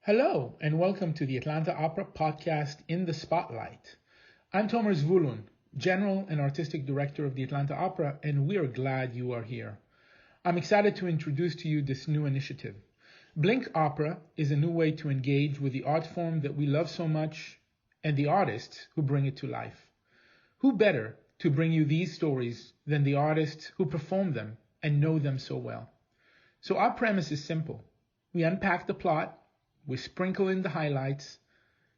Hello, and welcome to the Atlanta Opera podcast In the Spotlight. I'm Tomer Zvulun, General and Artistic Director of the Atlanta Opera, and we are glad you are here. I'm excited to introduce to you this new initiative. BlinkOpera is a new way to engage with the art form that we love so much and the artists who bring it to life. Who better to bring you these stories than the artists who perform them and know them so well? So our premise is simple. We unpack the plot, we sprinkle in the highlights,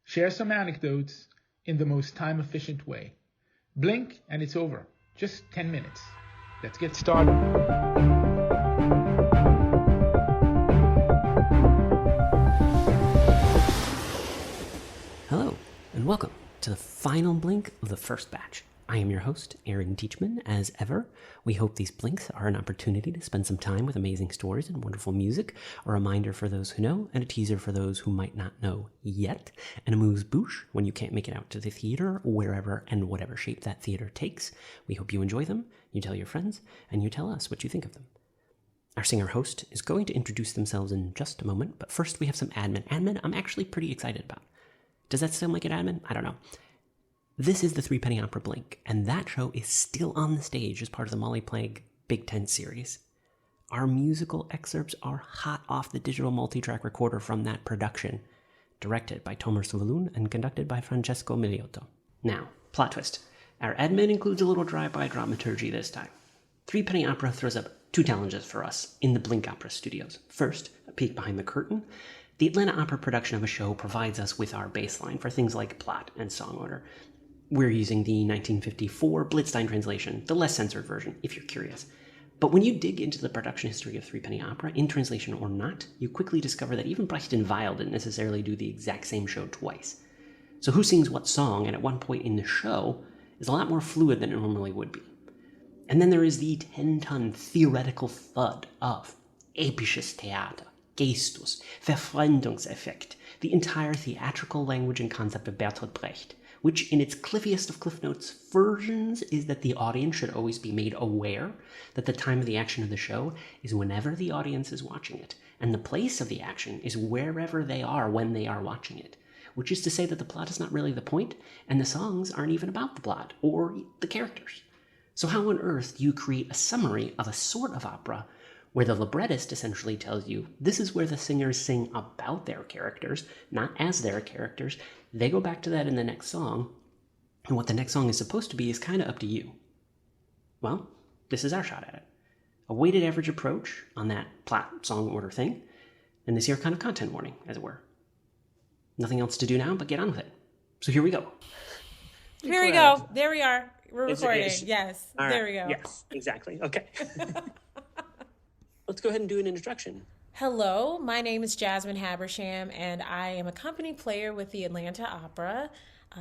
share some anecdotes in the most time-efficient way. Blink and it's over. Just 10 minutes. Let's get started. Hello, and welcome to the final blink of the first batch. I am your host, Aaron Teachman, as ever. We hope these blinks are an opportunity to spend some time with amazing stories and wonderful music, a reminder for those who know, and a teaser for those who might not know yet, and a amuse-bouche when you can't make it out to the theater, wherever and whatever shape that theater takes. We hope you enjoy them, you tell your friends, and you tell us what you think of them. Our singer-host is going to introduce themselves in just a moment, but first we have some admin. Admin I'm actually pretty excited about. Does that sound like an admin? I don't know. This is the Threepenny Opera Blink, and that show is still on the stage as part of the Molly Plank Big Ten series. Our musical excerpts are hot off the digital multi-track recorder from that production, directed by Tomer Zvulun and conducted by Francesco Miliotto. Now, plot twist. Our admin includes a little drive-by dramaturgy this time. Threepenny Opera throws up two challenges for us in the BlinkOpera studios. First, a peek behind the curtain. The Atlanta Opera production of a show provides us with our baseline for things like plot and song order. We're using the 1954 Blitzstein translation, the less censored version, if you're curious. But when you dig into the production history of Threepenny Opera, in translation or not, you quickly discover that even Brecht and Weill didn't necessarily do the exact same show twice. So who sings what song and at one point in the show is a lot more fluid than it normally would be. And then there is the 10-ton theoretical thud of episches Theater, Gestus, Verfremdungseffekt, the entire theatrical language and concept of Bertolt Brecht, which in its cliffiest of Cliff Notes versions is that the audience should always be made aware that the time of the action of the show is whenever the audience is watching it, and the place of the action is wherever they are when they are watching it, which is to say that the plot is not really the point, and the songs aren't even about the plot or the characters. So how on earth do you create a summary of a sort of opera where the librettist essentially tells you this is where the singers sing about their characters, not as their characters? They go back to that in the next song, and what the next song is supposed to be is kind of up to you. Well, this is our shot at it. A weighted average approach on that plot song order thing, and this here kind of content warning, as it were. Nothing else to do now but get on with it. So here we go. Here we go. There we are. We're recording. Yes. All there right. we go. Yes, exactly. Okay. Let's go ahead and do an introduction. Hello, my name is Jasmine Habersham, and I am a company player with the Atlanta Opera.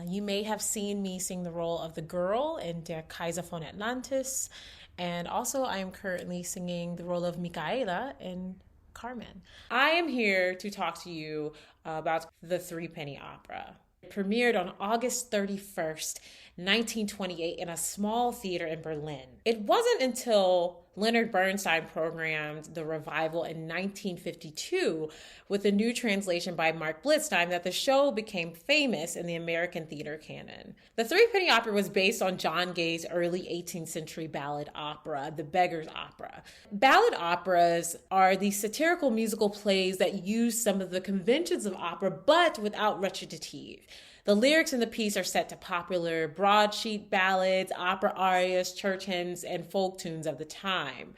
You may have seen me sing the role of the girl in Der Kaiser von Atlantis, and also I am currently singing the role of Micaela in Carmen. I am here to talk to you about the Threepenny Opera. It premiered on August 31st, 1928 in a small theater in Berlin. It wasn't until Leonard Bernstein programmed the revival in 1952 with a new translation by Mark Blitzstein that the show became famous in the American theater canon. The Threepenny Opera was based on John Gay's early 18th century ballad opera, The Beggar's Opera. Ballad operas are the satirical musical plays that use some of the conventions of opera, but without recitative. The lyrics in the piece are set to popular broadsheet ballads, opera arias, church hymns, and folk tunes of the time.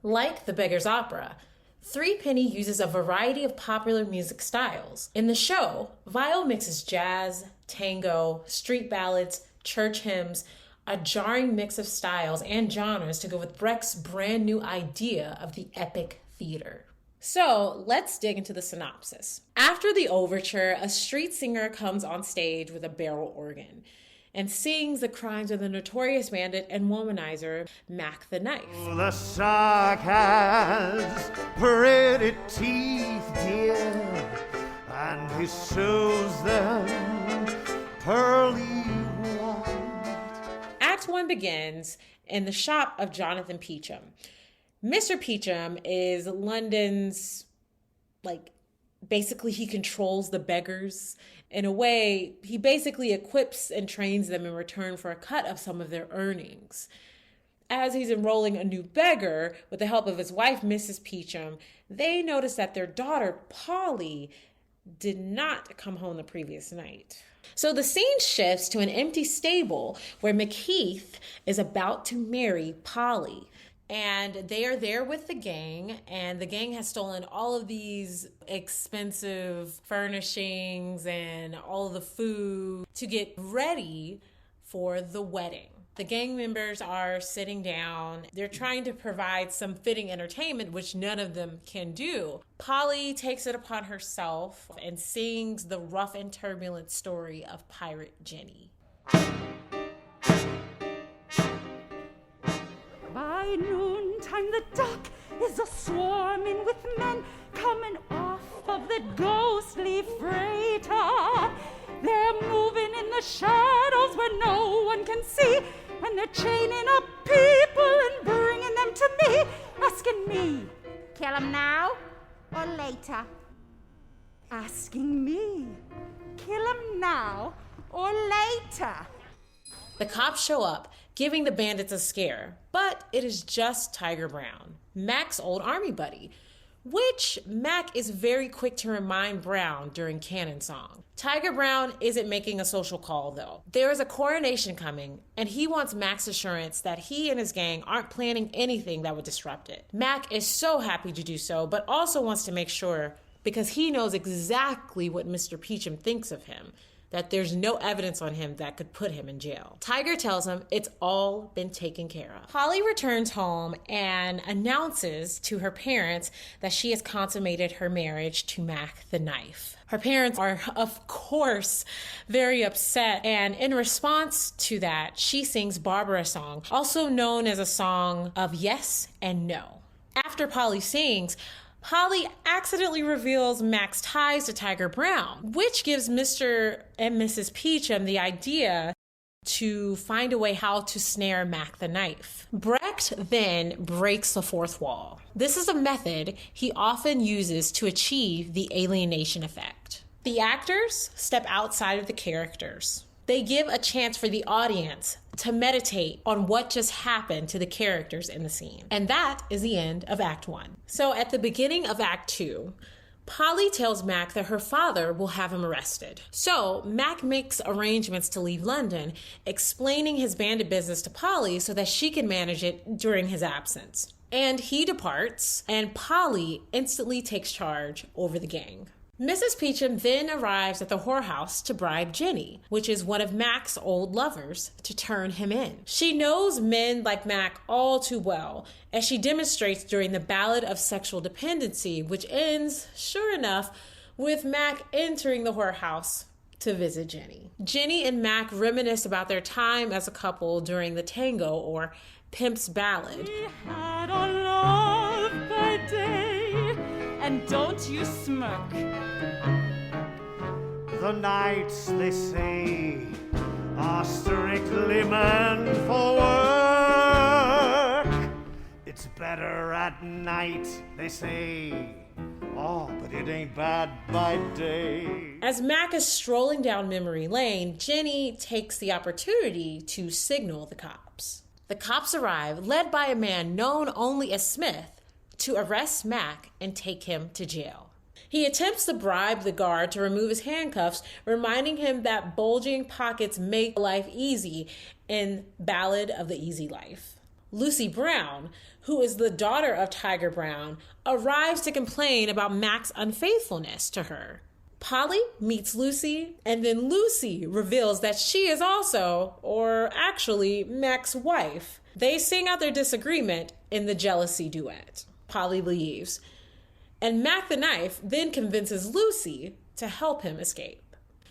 Like The Beggar's Opera, Threepenny uses a variety of popular music styles. In the show, Weill mixes jazz, tango, street ballads, church hymns, a jarring mix of styles and genres to go with Brecht's brand new idea of the epic theater. So let's dig into the synopsis. After the overture, a street singer comes on stage with a barrel organ and sings the crimes of the notorious bandit and womanizer Mac the Knife. The shark has pretty teeth, dear, and he shows them pearly white. Act 1 begins in the shop of Jonathan Peacham. Mr. Peacham is London's basically he controls the beggars. In a way, he basically equips and trains them in return for a cut of some of their earnings. As he's enrolling a new beggar with the help of his wife, Mrs. Peachum, they notice that their daughter, Polly, did not come home the previous night. So the scene shifts to an empty stable where McKeith is about to marry Polly. And they are there with the gang, and the gang has stolen all of these expensive furnishings and all of the food to get ready for the wedding. The gang members are sitting down. They're trying to provide some fitting entertainment, which none of them can do. Polly takes it upon herself and sings the rough and turbulent story of Pirate Jenny. By noontime the dock is a-swarming with men coming off of the ghostly freighter. They're moving in the shadows where no one can see, and they're chaining up people and bringing them to me, asking me, kill 'em now or later? Asking me, kill 'em now or later? The cops show up, giving the bandits a scare, but it is just Tiger Brown, Mac's old army buddy, which Mac is very quick to remind Brown during Cannon Song. Tiger Brown isn't making a social call, though. There is a coronation coming, and he wants Mac's assurance that he and his gang aren't planning anything that would disrupt it. Mac is so happy to do so, but also wants to make sure, because he knows exactly what Mr. Peachum thinks of him, that there's no evidence on him that could put him in jail. Tiger tells him it's all been taken care of. Polly returns home and announces to her parents that she has consummated her marriage to Mac the Knife. Her parents are, of course, very upset, and in response to that, she sings Barbara song, also known as a song of yes and no. After Polly sings, Polly accidentally reveals Mac's ties to Tiger Brown, which gives Mr. and Mrs. Peachum the idea to find a way how to snare Mac the Knife. Brecht then breaks the fourth wall. This is a method he often uses to achieve the alienation effect. The actors step outside of the characters. They give a chance for the audience to meditate on what just happened to the characters in the scene. And that is the end of Act 1. So at the beginning of Act 2, Polly tells Mac that her father will have him arrested. So Mac makes arrangements to leave London, explaining his bandit business to Polly so that she can manage it during his absence. And he departs, and Polly instantly takes charge over the gang. Mrs. Peachum then arrives at the whorehouse to bribe Jenny, which is one of Mac's old lovers, to turn him in. She knows men like Mac all too well, as she demonstrates during the Ballad of Sexual Dependency, which ends, sure enough, with Mac entering the whorehouse to visit Jenny. Jenny and Mac reminisce about their time as a couple during the tango, or Pimp's Ballad. We had our love by day, and don't you smirk. The nights, they say, are strictly meant for work. It's better at night, they say. Oh, but it ain't bad by day. As Mac is strolling down memory lane, Jenny takes the opportunity to signal the cops. The cops arrive, led by a man known only as Smith, to arrest Mac and take him to jail. He attempts to bribe the guard to remove his handcuffs, reminding him that bulging pockets make life easy in Ballad of the Easy Life. Lucy Brown, who is the daughter of Tiger Brown, arrives to complain about Mac's unfaithfulness to her. Polly meets Lucy, and then Lucy reveals that she is also, or actually, Mac's wife. They sing out their disagreement in the jealousy duet. Polly leaves, and Mac the Knife then convinces Lucy to help him escape.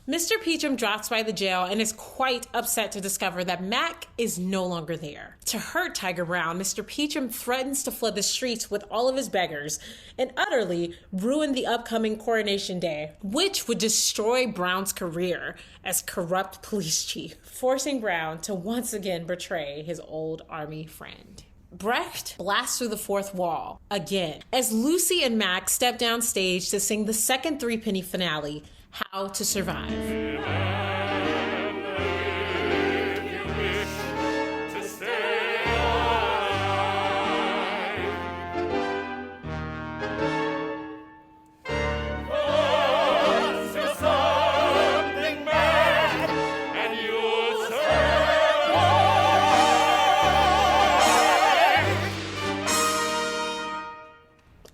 Mr. Peachum drops by the jail and is quite upset to discover that Mac is no longer there. To hurt Tiger Brown, Mr. Peachum threatens to flood the streets with all of his beggars and utterly ruin the upcoming coronation day, which would destroy Brown's career as corrupt police chief, forcing Brown to once again betray his old army friend. Brecht blasts through the fourth wall again as Lucy and Max step down stage to sing the second Threepenny finale, How to Survive.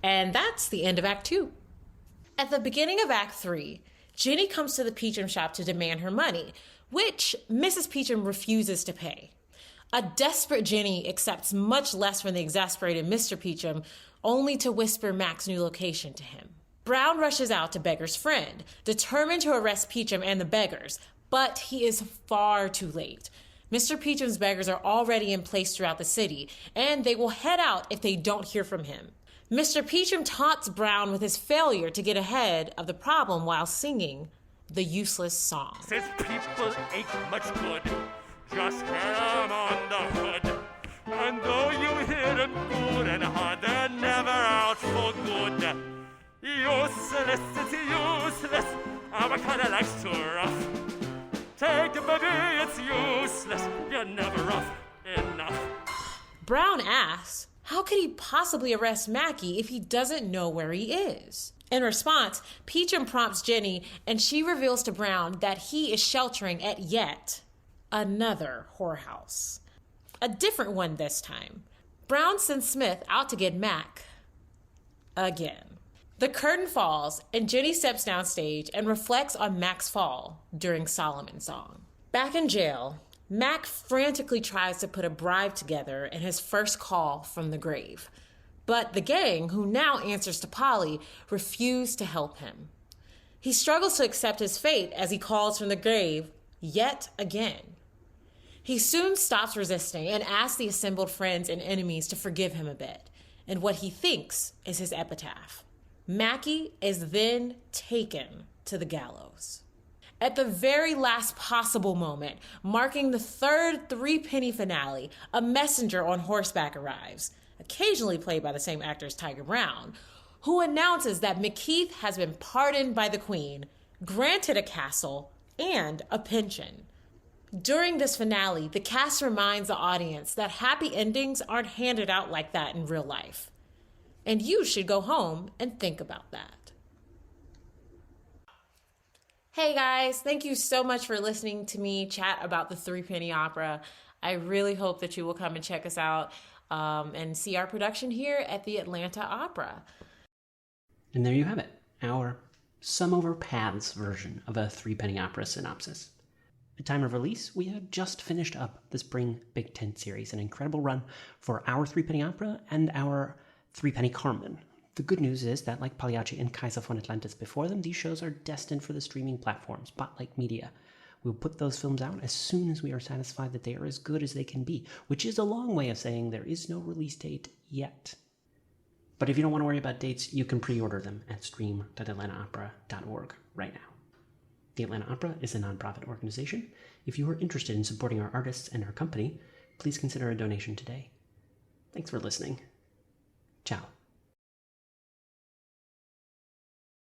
And that's the end of Act 2. At the beginning of Act 3, Jenny comes to the Peachum shop to demand her money, which Mrs. Peachum refuses to pay. A desperate Jenny accepts much less from the exasperated Mr. Peachum, only to whisper Mac's new location to him. Brown rushes out to Beggar's friend, determined to arrest Peachum and the beggars, but he is far too late. Mr. Peachum's beggars are already in place throughout the city, and they will head out if they don't hear from him. Mr. Peachum taunts Brown with his failure to get ahead of the problem while singing the useless song. Says people ain't much good, just get 'em on the hood. And though you hit 'em good and hard, they're never out for good. Useless, it's useless, our kinda likes too rough. Take it, baby, it's useless, you're never rough enough. Brown asks, how could he possibly arrest Mackie if he doesn't know where he is? In response, Peachum prompts Jenny, and she reveals to Brown that he is sheltering at yet another whorehouse. A different one this time. Brown sends Smith out to get Mac again. The curtain falls, and Jenny steps downstage and reflects on Mac's fall during Solomon's song. Back in jail, Mac frantically tries to put a bribe together in his first call from the grave. But the gang, who now answers to Polly, refuse to help him. He struggles to accept his fate as he calls from the grave yet again. He soon stops resisting and asks the assembled friends and enemies to forgive him a bit, in what he thinks is his epitaph. Mackie is then taken to the gallows. At the very last possible moment, marking the third Threepenny finale, a messenger on horseback arrives, occasionally played by the same actor as Tiger Brown, who announces that McKeith has been pardoned by the Queen, granted a castle, and a pension. During this finale, the cast reminds the audience that happy endings aren't handed out like that in real life. And you should go home and think about that. Hey guys, thank you so much for listening to me chat about the Threepenny Opera. I really hope that you will come and check us out and see our production here at the Atlanta Opera. And there you have it, our Some Over Paths version of a Threepenny Opera synopsis. At time of release, we have just finished up the Spring Big Tent series, an incredible run for our Threepenny Opera and our Threepenny Carmen. The good news is that, like Pagliacci and Kaiser von Atlantis before them, these shows are destined for the streaming platform, Spotlight Media. We'll put those films out as soon as we are satisfied that they are as good as they can be, which is a long way of saying there is no release date yet. But if you don't want to worry about dates, you can pre-order them at stream.atlantaopera.org right now. The Atlanta Opera is a nonprofit organization. If you are interested in supporting our artists and our company, please consider a donation today. Thanks for listening. Ciao.